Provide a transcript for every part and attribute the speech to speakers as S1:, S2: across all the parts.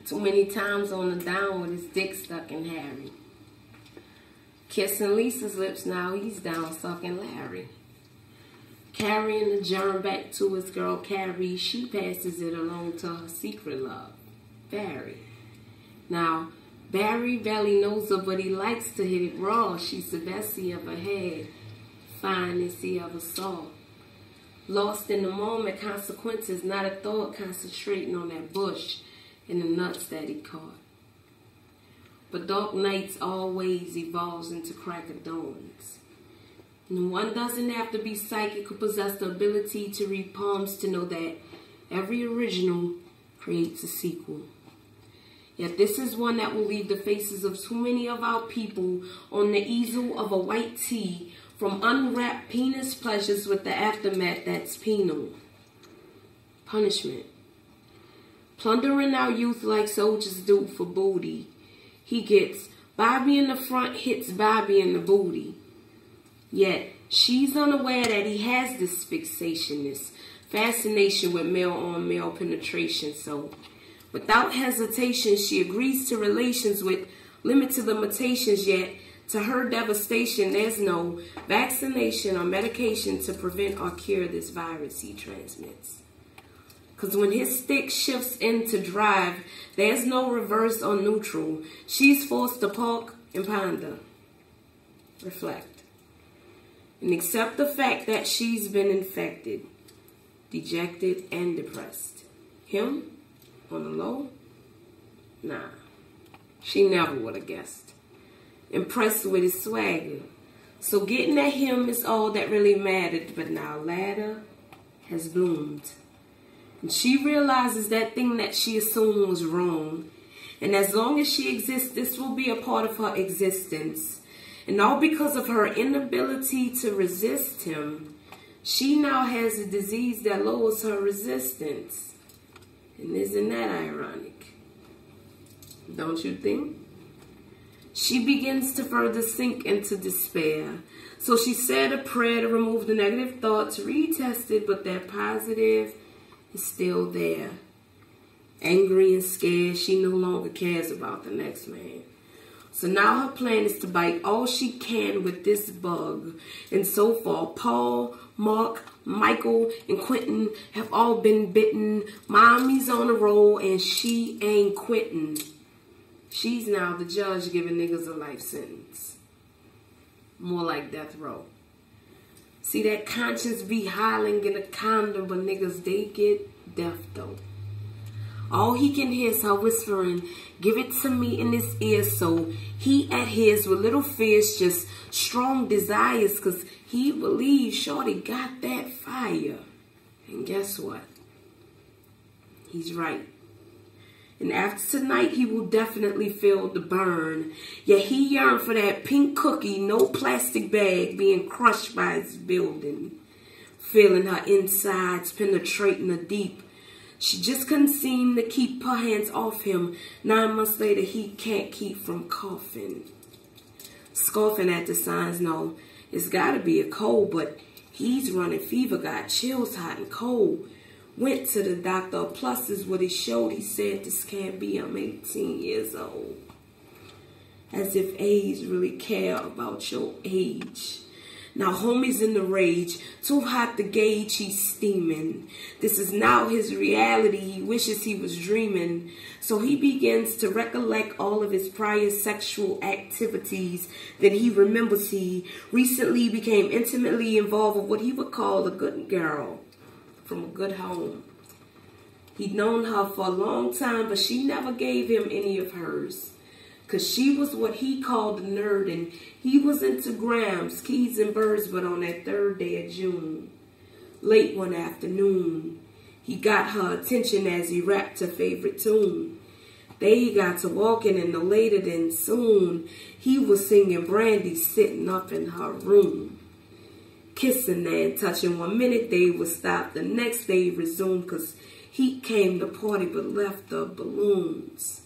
S1: Too many times on the down with his dick stuck in Harry. Kissing Lisa's lips, now he's down sucking Larry. Carrying the germ back to his girl Carrie, she passes it along to her secret love, Barry. Now, Barry barely knows her, but he likes to hit it raw. She's the best he ever had, finest he ever saw. Lost in the moment, consequences, not a thought, concentrating on that bush and the nuts that he caught. But dark nights always evolves into crack of dawns. And one doesn't have to be psychic or possess the ability to read palms to know that every original creates a sequel. Yet this is one that will leave the faces of too many of our people on the easel of a white tee, from unwrapped penis pleasures with the aftermath that's penal. Punishment. Plundering our youth like soldiers do for booty. He gets Bobby in the front, hits Bobby in the booty. Yet she's unaware that he has this fixation, this fascination with male-on-male penetration. So without hesitation, she agrees to relations with limited limitations, yet to her devastation, there's no vaccination or medication to prevent or cure this virus he transmits. Because when his stick shifts into drive, there's no reverse or neutral. She's forced to park and ponder, reflect, and accept the fact that she's been infected, dejected, and depressed. Him, on the low? Nah, she never would have guessed. Impressed with his swagger. So getting at him is all that really mattered, but now ladder has bloomed. And she realizes that thing that she assumed was wrong. And as long as she exists, this will be a part of her existence. And all because of her inability to resist him, she now has a disease that lowers her resistance. And isn't that ironic? Don't you think? She begins to further sink into despair. So she said a prayer to remove the negative thoughts, retested, but that positive is still there. Angry and scared, she no longer cares about the next man. So now her plan is to bite all she can with this bug. And so far, Paul, Mark, Michael, and Quentin have all been bitten. Mommy's on a roll and she ain't quitting. She's now the judge giving niggas a life sentence. More like death row. See, that conscience be hollering in a condom, but niggas, they get death though. All he can hear is her whispering, give it to me in his ear. So he adheres with little fears, just strong desires, because he believes Shorty got that fire. And guess what? He's right. And after tonight, he will definitely feel the burn. Yet he yearned for that pink cookie, no plastic bag, being crushed by his building. Feeling her insides penetrating her deep. She just couldn't seem to keep her hands off him. 9 months later, he can't keep from coughing. Scoffing at the signs, no, it's gotta be a cold, but he's running fever, got chills, hot and cold. Went to the doctor, pluses what he showed. He said, this can't be, I'm 18 years old. As if age really care about your age. Now homie's in the rage, too hot to gauge, he's steaming. This is now his reality, he wishes he was dreaming. So he begins to recollect all of his prior sexual activities that he remembers. He recently became intimately involved with what he would call a good girl from a good home. He'd known her for a long time, but she never gave him any of hers. Because she was what he called a nerd, and he was into grams, keys, and birds. But on that 3rd day of June, late one afternoon, he got her attention as he rapped her favorite tune. They got to walking, and no later than soon, he was singing Brandy sitting up in her room. Kissing and touching. 1 minute they would stop, the next day resume, because he came to party but left the balloons.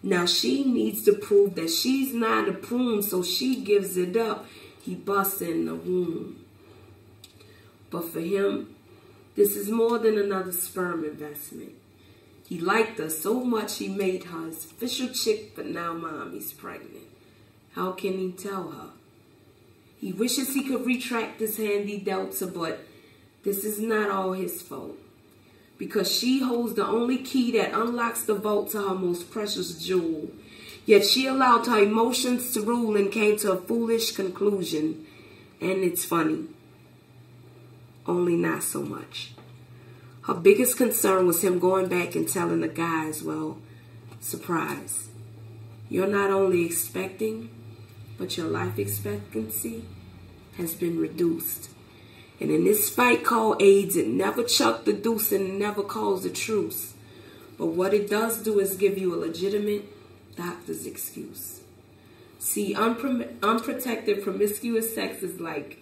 S1: Now she needs to prove that she's not a prune, so she gives it up. He busts in the womb. But for him, this is more than another sperm investment. He liked her so much he made her his official chick, but now mommy's pregnant. How can he tell her? He wishes he could retract this hand he dealt her, but this is not all his fault. Because she holds the only key that unlocks the vault to her most precious jewel. Yet she allowed her emotions to rule and came to a foolish conclusion. And it's funny. Only not so much. Her biggest concern was him going back and telling the guys, well, surprise. You're not only expecting, but your life expectancy has been reduced. And in this fight called AIDS, it never chucked the deuce and it never calls a truce. But what it does do is give you a legitimate doctor's excuse. See, unprotected, promiscuous sex is like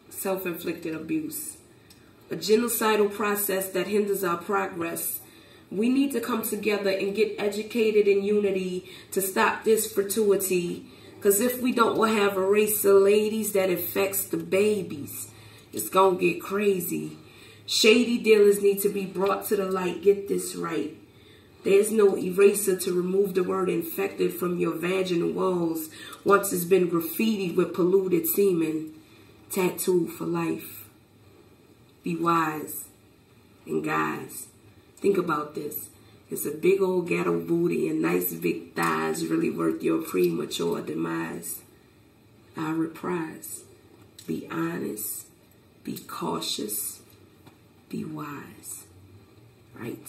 S1: self-inflicted abuse. A genocidal process that hinders our progress. We need to come together and get educated in unity to stop this fertility. Because if we don't, we'll have a race of ladies that affects the babies. It's going to get crazy. Shady dealers need to be brought to the light. Get this right. There's no eraser to remove the word infected from your vaginal walls once it's been graffitied with polluted semen. Tattooed for life. Be wise. And guys, think about this. Is a big old ghetto booty and nice big thighs really worth your premature demise? I reprise. Be honest. Be cautious. Be wise. Right?